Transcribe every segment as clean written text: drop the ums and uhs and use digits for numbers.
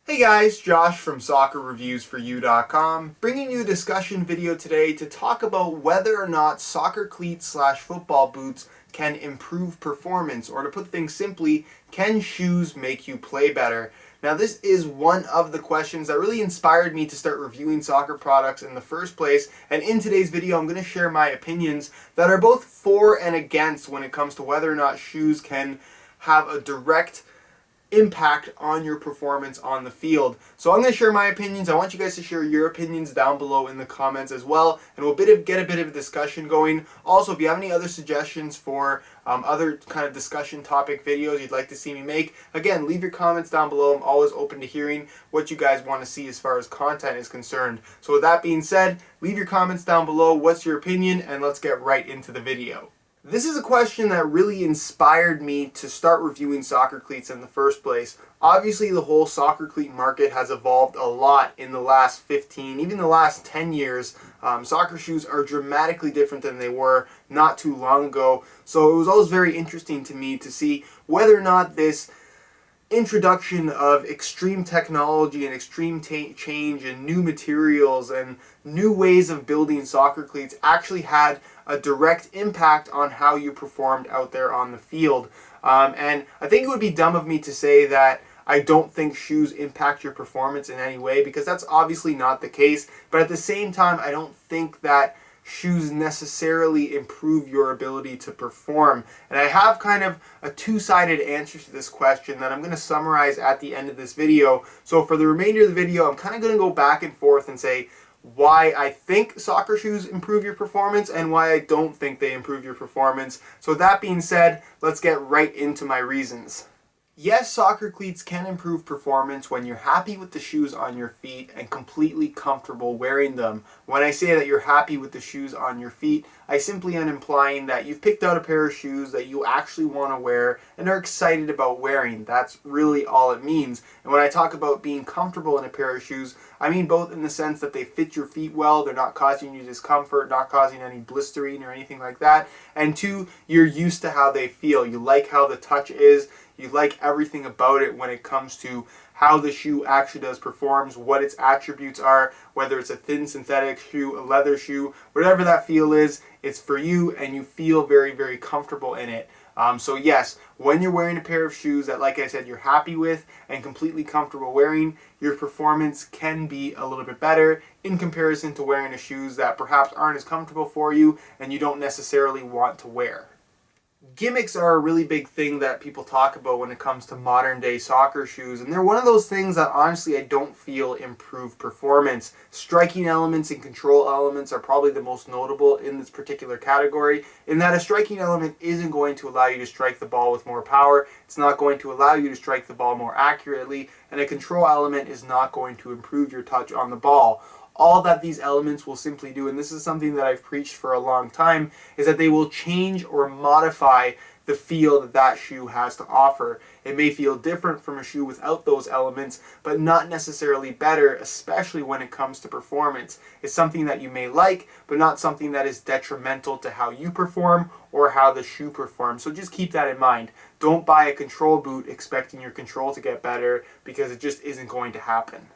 Hey guys, Josh from SoccerReviewsForYou.com, bringing you a discussion video today to talk about whether or not soccer cleats / football boots can improve performance, or to put things simply, can shoes make you play better? Now this is one of the questions that really inspired me to start reviewing soccer products in the first place, and in today's video I'm going to share my opinions that are both for and against when it comes to whether or not shoes can have a direct impact on your performance on the field. So I'm going to share my opinions. I want you guys to share your opinions down below in the comments as well, and we'll get a bit of a discussion going. Also, if you have any other suggestions for other kind of discussion topic videos you'd like to see me make, again, leave your comments down below. I'm always open to hearing what you guys want to see as far as content is concerned. So with that being said, leave your comments down below. What's your opinion? And let's get right into the video. This is a question that really inspired me to start reviewing soccer cleats in the first place. Obviously, the whole soccer cleat market has evolved a lot in the last 15, even the last 10 years. Soccer shoes are dramatically different than they were not too long ago. So it was always very interesting to me to see whether or not this introduction of extreme technology and extreme change and new materials and new ways of building soccer cleats actually had a direct impact on how you performed out there on the field. And I think it would be dumb of me to say that I don't think shoes impact your performance in any way, because that's obviously not the case. But at the same time, I don't think that shoes necessarily improve your ability to perform. And I have kind of a two-sided answer to this question that I'm going to summarize at the end of this video. So for the remainder of the video, I'm kind of going to go back and forth and say why I think soccer shoes improve your performance and why I don't think they improve your performance. So with that being said, let's get right into my reasons. Yes, soccer cleats can improve performance when you're happy with the shoes on your feet and completely comfortable wearing them. When I say that you're happy with the shoes on your feet, I simply am implying that you've picked out a pair of shoes that you actually want to wear and are excited about wearing. That's really all it means. And when I talk about being comfortable in a pair of shoes, I mean both in the sense that they fit your feet well, they're not causing you discomfort, not causing any blistering or anything like that, and two, you're used to how they feel. You like how the touch is. You like everything about it when it comes to how the shoe actually performs, what its attributes are, whether it's a thin synthetic shoe, a leather shoe, whatever that feel is, it's for you and you feel very, very comfortable in it. So yes, when you're wearing a pair of shoes that, like I said, you're happy with and completely comfortable wearing, your performance can be a little bit better in comparison to wearing the shoes that perhaps aren't as comfortable for you and you don't necessarily want to wear. Gimmicks are a really big thing that people talk about when it comes to modern day soccer shoes, and they're one of those things that honestly I don't feel improve performance. Striking elements and control elements are probably the most notable in this particular category, in that a striking element isn't going to allow you to strike the ball with more power, it's not going to allow you to strike the ball more accurately, and a control element is not going to improve your touch on the ball. All that these elements will simply do, and this is something that I've preached for a long time, is that they will change or modify the feel that that shoe has to offer. It may feel different from a shoe without those elements, but not necessarily better, especially when it comes to performance. It's something that you may like, but not something that is detrimental to how you perform or how the shoe performs. So just keep that in mind. Don't buy a control boot expecting your control to get better, because it just isn't going to happen.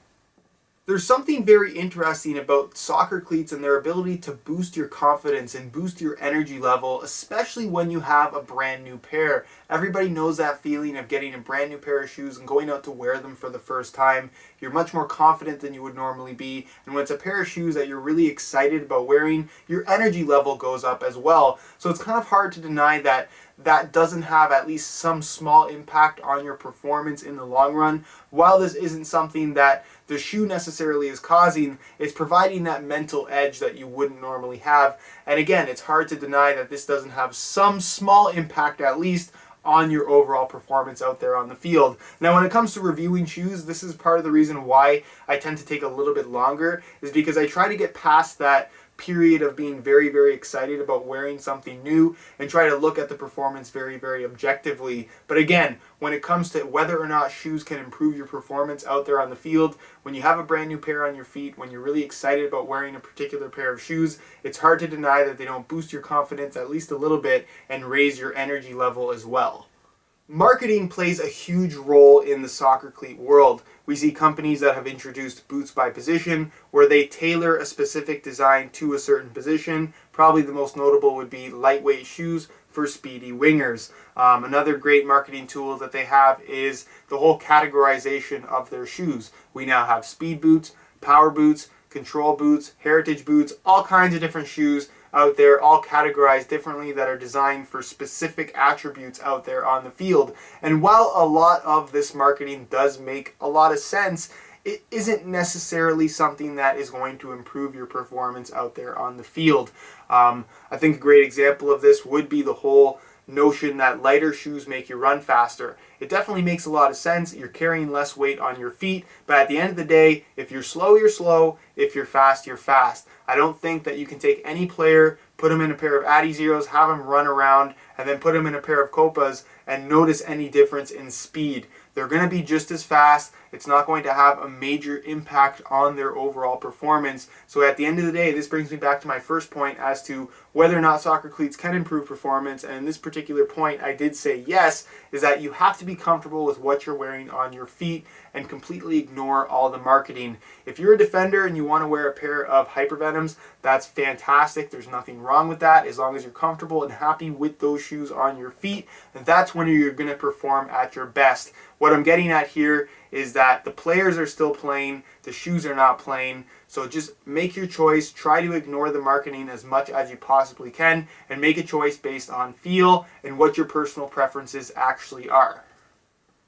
There's something very interesting about soccer cleats and their ability to boost your confidence and boost your energy level, especially when you have a brand new pair. Everybody knows that feeling of getting a brand new pair of shoes and going out to wear them for the first time. You're much more confident than you would normally be, and when it's a pair of shoes that you're really excited about wearing, your energy level goes up as well. So it's kind of hard to deny that that doesn't have at least some small impact on your performance in the long run. While this isn't something that the shoe necessarily is causing, it's providing that mental edge that you wouldn't normally have. And again, it's hard to deny that this doesn't have some small impact at least on your overall performance out there on the field. Now when it comes to reviewing shoes, this is part of the reason why I tend to take a little bit longer, is because I try to get past that period of being very, very excited about wearing something new and try to look at the performance very, very objectively. But again, when it comes to whether or not shoes can improve your performance out there on the field, when you have a brand new pair on your feet, when you're really excited about wearing a particular pair of shoes, it's hard to deny that they don't boost your confidence at least a little bit and raise your energy level as well. Marketing plays a huge role in the soccer cleat world. We see companies that have introduced boots by position, where they tailor a specific design to a certain position. Probably the most notable would be lightweight shoes for speedy wingers. Another great marketing tool that they have is the whole categorization of their shoes. We now have speed boots, power boots, control boots, heritage boots, all kinds of different shoes out there, all categorized differently, that are designed for specific attributes out there on the field. And while a lot of this marketing does make a lot of sense, it isn't necessarily something that is going to improve your performance out there on the field. I think a great example of this would be the whole notion that lighter shoes make you run faster. It definitely makes a lot of sense. You're carrying less weight on your feet, but at the end of the day, if you're slow, you're slow. If you're fast, you're fast. I don't think that you can take any player, put them in a pair of Addy Zeros, have them run around, and then put them in a pair of Copas and notice any difference in speed. They're going to be just as fast. It's not going to have a major impact on their overall performance. So at the end of the day, this brings me back to my first point as to whether or not soccer cleats can improve performance. And in this particular point, I did say yes, is that you have to be comfortable with what you're wearing on your feet and completely ignore all the marketing. If you're a defender and you want to wear a pair of Hypervenoms, that's fantastic. There's nothing wrong with that as long as you're comfortable and happy with those shoes on your feet. And that's when you're going to perform at your best. What I'm getting at here is that the players are still playing, the shoes are not playing. So just make your choice, try to ignore the marketing as much as you possibly can, and make a choice based on feel and what your personal preferences actually are.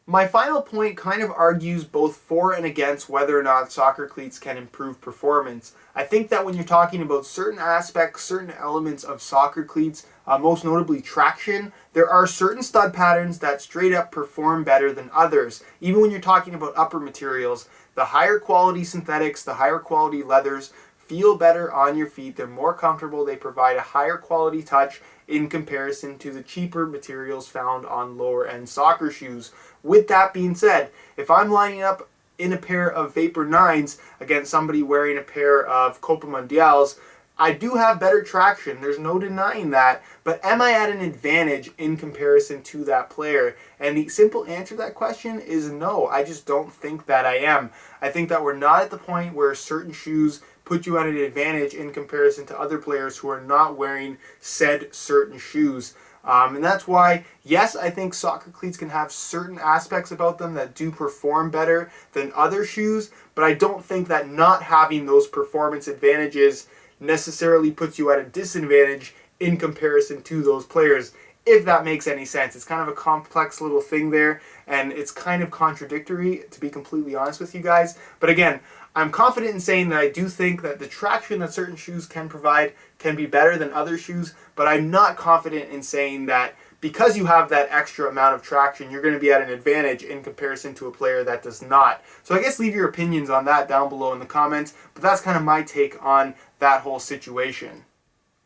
My final point kind of argues both for and against whether or not soccer cleats can improve performance. I think that when you're talking about certain aspects, certain elements of soccer cleats, most notably traction, there are certain stud patterns that straight up perform better than others. Even when you're talking about upper materials, the higher quality synthetics, the higher quality leathers feel better on your feet. They're more comfortable. They provide a higher quality touch in comparison to the cheaper materials found on lower end soccer shoes. With that being said, if I'm lining up in a pair of Vapor 9s against somebody wearing a pair of Copa Mundials, I do have better traction. There's no denying that. But am I at an advantage in comparison to that player? And the simple answer to that question is no. I just don't think that I am. I think that we're not at the point where certain shoes put you at an advantage in comparison to other players who are not wearing said certain shoes. And that's why, yes, I think soccer cleats can have certain aspects about them that do perform better than other shoes, but I don't think that not having those performance advantages necessarily puts you at a disadvantage in comparison to those players, if that makes any sense. It's kind of a complex little thing there, and it's kind of contradictory, to be completely honest with you guys. But again, I'm confident in saying that I do think that the traction that certain shoes can provide can be better than other shoes, but I'm not confident in saying that because you have that extra amount of traction, you're going to be at an advantage in comparison to a player that does not. So I guess leave your opinions on that down below in the comments, but that's kind of my take on that whole situation.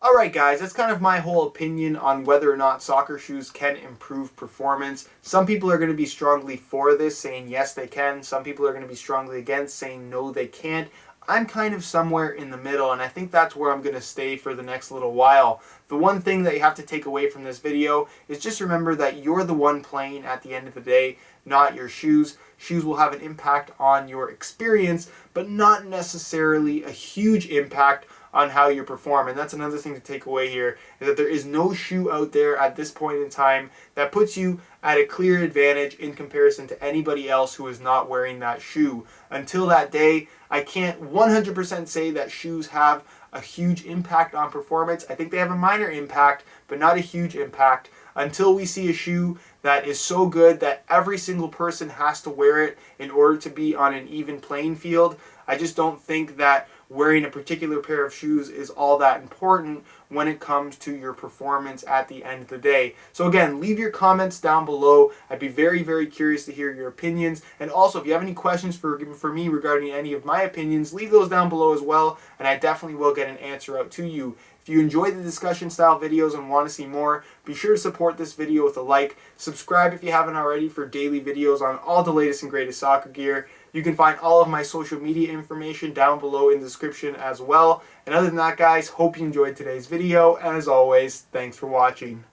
Alright guys, that's kind of my whole opinion on whether or not soccer shoes can improve performance. Some people are going to be strongly for this, saying yes they can. Some people are going to be strongly against, saying no they can't. I'm kind of somewhere in the middle, and I think that's where I'm going to stay for the next little while. The one thing that you have to take away from this video is just remember that you're the one playing at the end of the day, not your shoes. Shoes will have an impact on your experience, but not necessarily a huge impact on how you perform. And that's another thing to take away here, is that there is no shoe out there at this point in time that puts you at a clear advantage in comparison to anybody else who is not wearing that shoe. Until that day, I can't 100% say that shoes have a huge impact on performance. I think they have a minor impact, but not a huge impact, until we see a shoe that is so good that every single person has to wear it in order to be on an even playing field. I just don't think that wearing a particular pair of shoes is all that important when it comes to your performance at the end of the day. So again, leave your comments down below. I'd be very, very curious to hear your opinions. And also, if you have any questions for me regarding any of my opinions, leave those down below as well, and I definitely will get an answer out to you. If you enjoy the discussion style videos and want to see more, be sure to support this video with a like. Subscribe if you haven't already for daily videos on all the latest and greatest soccer gear. You can find all of my social media information down below in the description as well. And other than that, guys, hope you enjoyed today's video. And as always, thanks for watching.